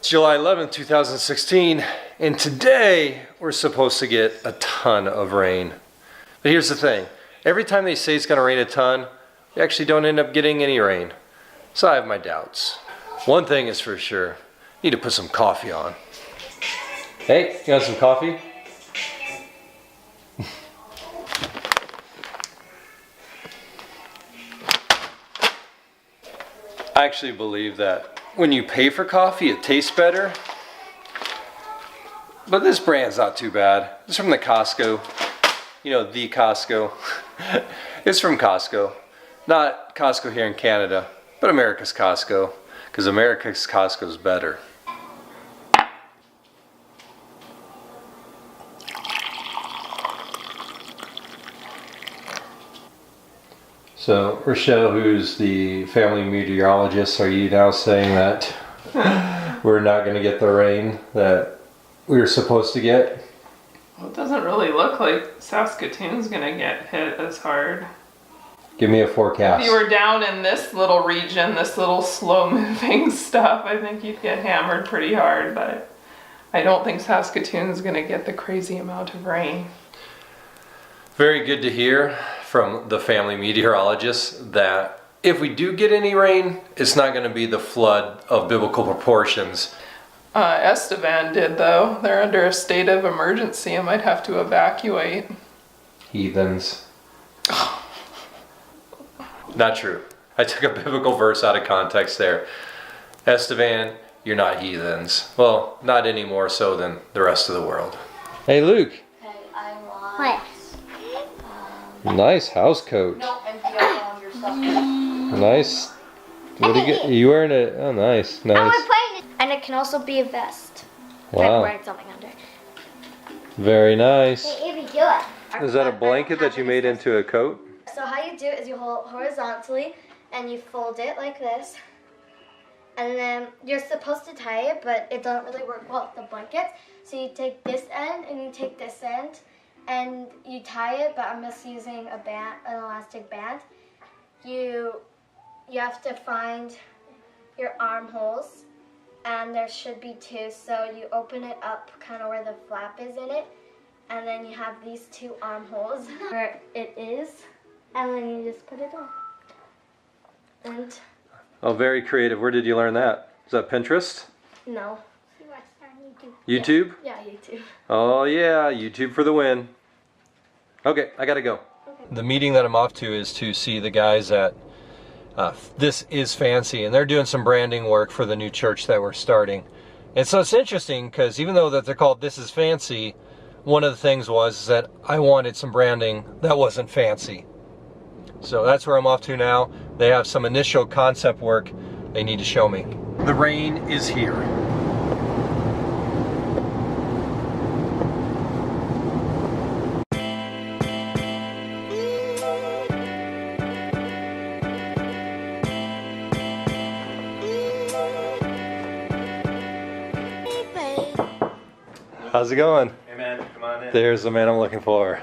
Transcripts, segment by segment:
It's July 11th, 2016, and today we're supposed to get a ton of rain. But here's the thing, every time they say it's going to rain a ton, they actually don't end up getting any rain. So I have my doubts. One thing is for sure, I need to put some coffee on. Hey, you want some coffee? I actually believe that when you pay for coffee, it tastes better. But this brand's not too bad. It's from the Costco. You know, the Costco. It's from Costco. Not Costco here in Canada, but America's Costco. Because America's Costco is better. So, Rochelle, who's the family meteorologist, are you now saying that we're not going to get the rain that we were supposed to get? Well, it doesn't really look like Saskatoon's going to get hit as hard. Give me a forecast. If you were down in this little region, this little slow-moving stuff, I think you'd get hammered pretty hard, but I don't think Saskatoon's going to get the crazy amount of rain. Very good to hear from the family meteorologist that if we do get any rain, it's not going to be the flood of biblical proportions. Estevan did, though. They're under a state of emergency and might have to evacuate. Heathens. Not true. I took a biblical verse out of context there. Estevan, you're not heathens. Well, not any more so than the rest of the world. Hey, Luke. Okay, I want... What? Nice house coat. No, empty out all your stuff. Nice. What do you get? You wearing it? Oh, nice, nice. I want to play it. And it can also be a vest. Wow. I'm wearing something under. Very nice. Hey, Evie, do it. Is that a blanket that you made into a coat? So how you do it is you hold horizontally and you fold it like this. And then you're supposed to tie it, but it doesn't really work well with the blanket. So you take this end and you take this end. And you tie it, but I'm just using a band, an elastic band. You have to find your armholes, and there should be two. So you open it up kind of where the flap is in it, and then you have these two armholes where it is, and then you just put it on. And oh, very creative. Where did you learn that? Is that Pinterest? no. YouTube? Yeah, YouTube. Oh yeah, YouTube for the win. Okay, I gotta go. Okay. The meeting that I'm off to is to see the guys at This Is Fancy, and they're doing some branding work for the new church that we're starting. And so it's interesting because even though that they're called This Is Fancy, one of the things was that I wanted some branding that wasn't fancy. So that's where I'm off to now. They have some initial concept work they need to show me. The rain is here. How's it going? Hey man, come on in. There's the man I'm looking for.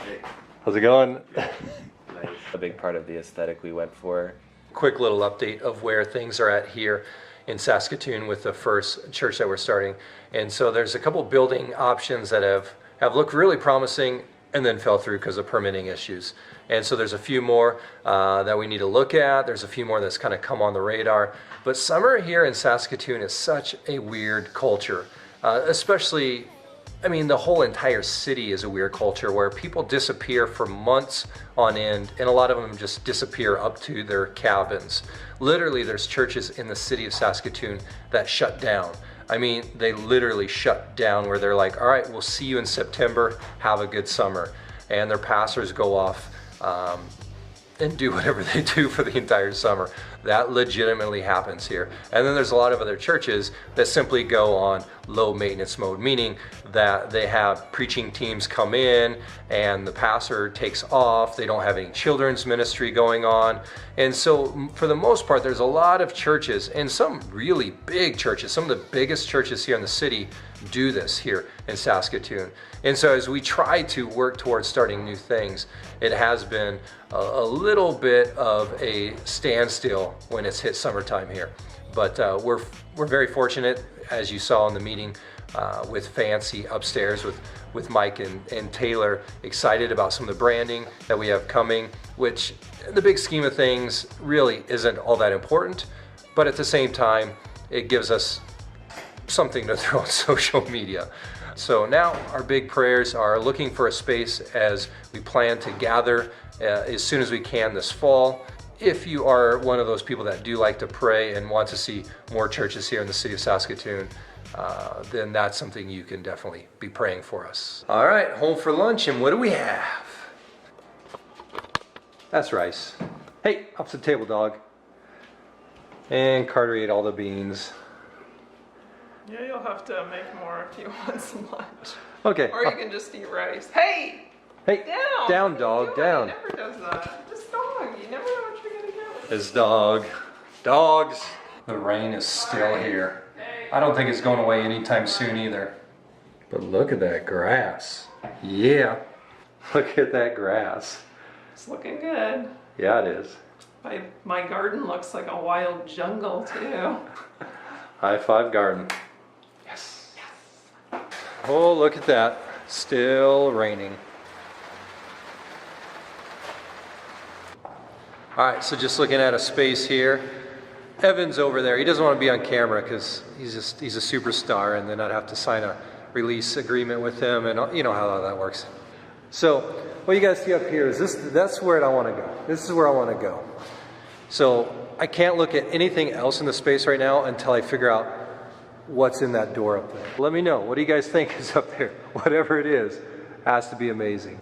Hey. How's it going? Nice. A big part of the aesthetic we went for. Quick little update of where things are at here in Saskatoon with the first church that we're starting. And so there's a couple building options that have looked really promising and then fell through because of permitting issues. And so there's a few more that we need to look at. There's a few more that's kind of come on the radar. But summer here in Saskatoon is such a weird culture. Especially, I mean, the whole entire city is a weird culture where people disappear for months on end, and a lot of them just disappear up to their cabins. Literally, there's churches in the city of Saskatoon that shut down. I mean, they literally shut down where they're like, all right, we'll see you in September, have a good summer. And their pastors go off and do whatever they do for the entire summer. That legitimately happens here. And then there's a lot of other churches that simply go on low maintenance mode, meaning that they have preaching teams come in and the pastor takes off. They don't have any children's ministry going on. And so for the most part, there's a lot of churches, and some really big churches, some of the biggest churches here in the city do this here in Saskatoon. And so as we try to work towards starting new things, it has been a little bit of a standstill when it's hit summertime here. But we're very fortunate, as you saw in the meeting, with Fancy upstairs with Mike and Taylor, excited about some of the branding that we have coming, which in the big scheme of things really isn't all that important, but at the same time, it gives us something to throw on social media. So now our big prayers are looking for a space as we plan to gather as soon as we can this fall. If you are one of those people that do like to pray and want to see more churches here in the city of Saskatoon, then that's something you can definitely be praying for us. All right, home for lunch, and what do we have? That's rice. Hey, up to the table, dog. And Carter ate all the beans. Yeah, you'll have to make more if you want some lunch. Okay. Or you can just eat rice. Hey! Hey, Down! down, What are you dog, doing? down. He never does that. This dog, you never know what you're gonna get with This dog. Dogs. The rain is still here. I don't think it's going away anytime soon either. But look at that grass. Yeah. Look at that grass. It's looking good. Yeah, it is. My garden looks like a wild jungle too. High five garden. Yes. Oh, look at that. Still raining. All right, so just looking at a space here. Evan's over there. He doesn't want to be on camera because he's a superstar, and then I'd have to sign a release agreement with him, and you know how that works. So what you guys see up here is that's where I want to go. This is where I want to go. So I can't look at anything else in the space right now until I figure out what's in that door up there. Let me know. What do you guys think is up there? Whatever it is, has to be amazing.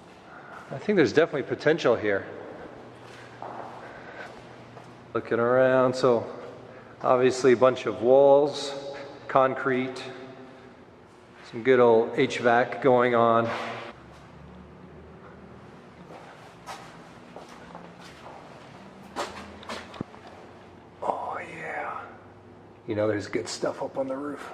I think there's definitely potential here. Looking around, so obviously a bunch of walls, concrete, some good old HVAC going on. Oh yeah. You know there's good stuff up on the roof.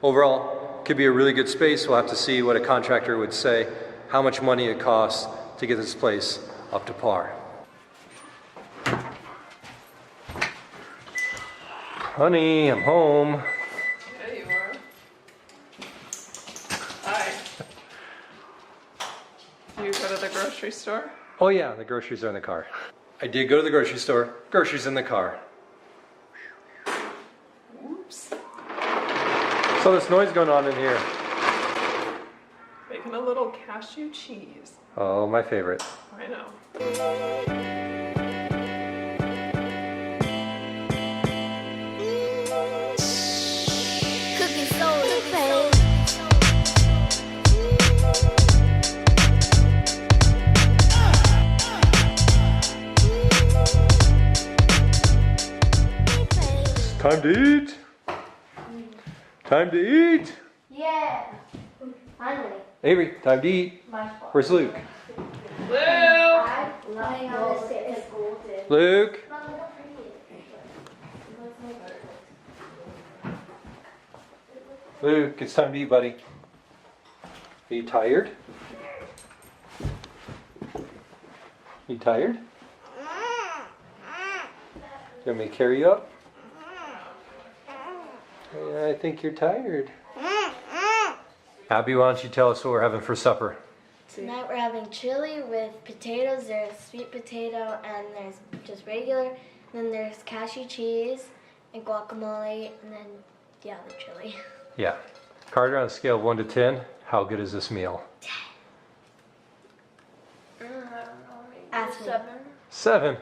Overall, could be a really good space. We'll have to see what a contractor would say, how much money it costs to get this place up to par. Honey, I'm home. Yeah, you are. Hi. You go to the grocery store? Oh yeah, the groceries are in the car. I did go to the grocery store. Groceries in the car. Oops. So this noise going on in here. Making a little cashew cheese. Oh, my favorite. I know. Cooking soda, babe. Time to eat. Time to eat. Yeah. Finally. Avery, time to eat. My fault. Where's Luke? Luke! I love this. It's golden. Luke. Luke, it's time to eat, buddy. Are you tired? You tired? You want me to carry you up? Yeah, I think you're tired. Abby, why don't you tell us what we're having for supper? Tonight we're having chili with potatoes. There's sweet potato and there's just regular. Then there's cashew cheese and guacamole and then the other chili. Yeah. Carter, on a scale of 1 to 10, how good is this meal? Ask me. 7.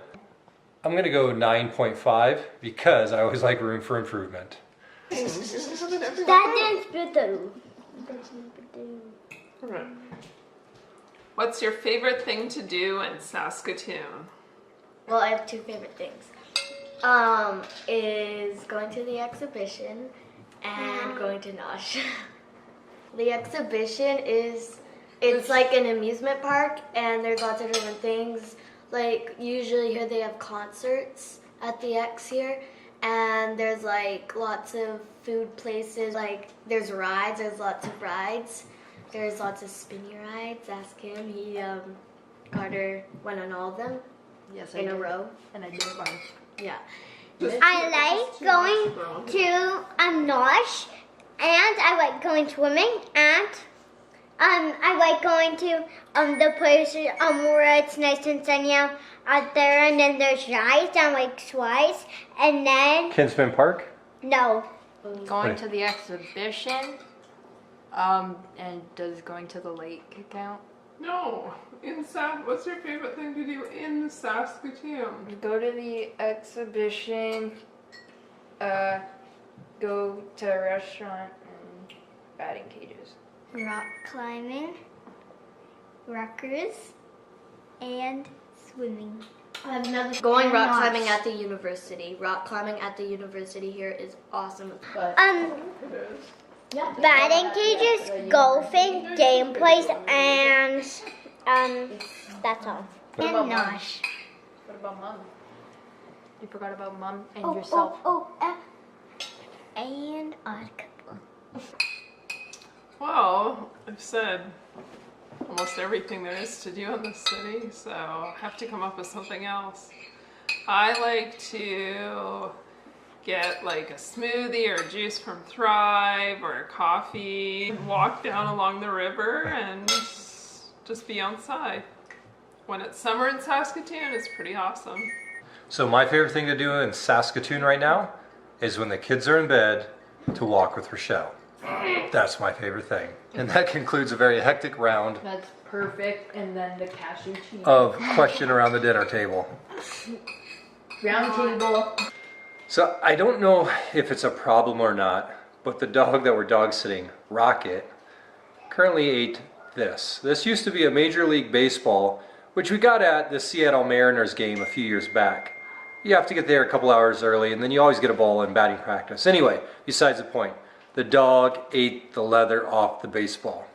I'm going to go 9.5 because I always like room for improvement. That didn't though. Alright. What's your favorite thing to do in Saskatoon? Well, I have two favorite things. Is going to the exhibition and going to Nosh. The exhibition it's like an amusement park and there's lots of different things. Like usually here they have concerts at the X here and there's like lots of food places, like there's rides, there's lots of rides. There's lots of spinny rides. Ask him. Carter went on all of them Yes, in a did. row. And I did barf. Yeah. I like going to Nosh, and I like going swimming, and I like going to the place where it's nice and sunny out there, and then there's rides and like slides, and then Kinsman Park? no. Going to the exhibition. And does going to the lake count? No. What's your favorite thing to do in Saskatoon? Go to the exhibition, go to a restaurant, and batting cages. Rock climbing, rockers, and swimming. Going rock climbing at the university. Rock climbing at the university here is awesome. But Batting cages, golfing, game plays, and that's all. And Nosh. What about mom? You forgot about mom and yourself. And odd couple. Well, I've said almost everything there is to do in the city, so I have to come up with something else. I like to get like a smoothie or juice from Thrive or a coffee, walk down along the river and just be outside. When it's summer in Saskatoon, it's pretty awesome. So my favorite thing to do in Saskatoon right now is when the kids are in bed to walk with Rochelle. That's my favorite thing. And that concludes a very hectic round That's perfect. And then the cashew cheese. of question around the dinner table. Round table. So I don't know if it's a problem or not, but the dog that we're dog sitting, Rocket, currently ate this. This used to be a Major League Baseball, which we got at the Seattle Mariners game a few years back. You have to get there a couple hours early, and then you always get a ball in batting practice. Anyway, besides the point, the dog ate the leather off the baseball.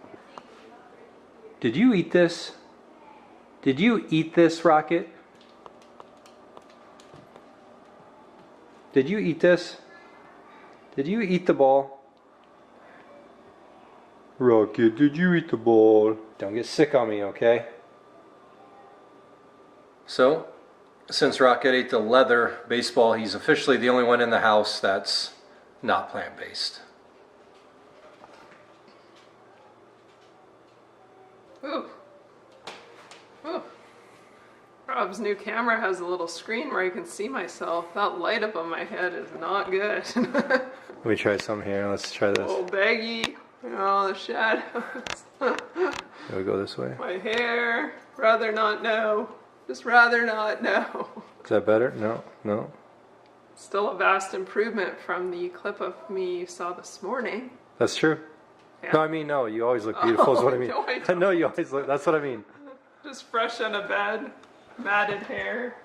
Did you eat this? Did you eat this, Rocket? Did you eat this? Did you eat the ball? Rocket, did you eat the ball? Don't get sick on me, okay? So, since Rocket ate the leather baseball, he's officially the only one in the house that's not plant-based. Ooh. Ooh. Rob's new camera has a little screen where I can see myself. That light up on my head is not good. Let me try some here. Let's try this. Oh, baggy. Oh, the shadows. Can we go this way? My hair. Rather not know. Just rather not know. Is that better? No, no. Still a vast improvement from the clip of me you saw this morning. That's true. Yeah. No, I mean, no, you always look beautiful is what I mean. No, I don't. No, you always look, that's what I mean. Just fresh out of bed. Matted hair.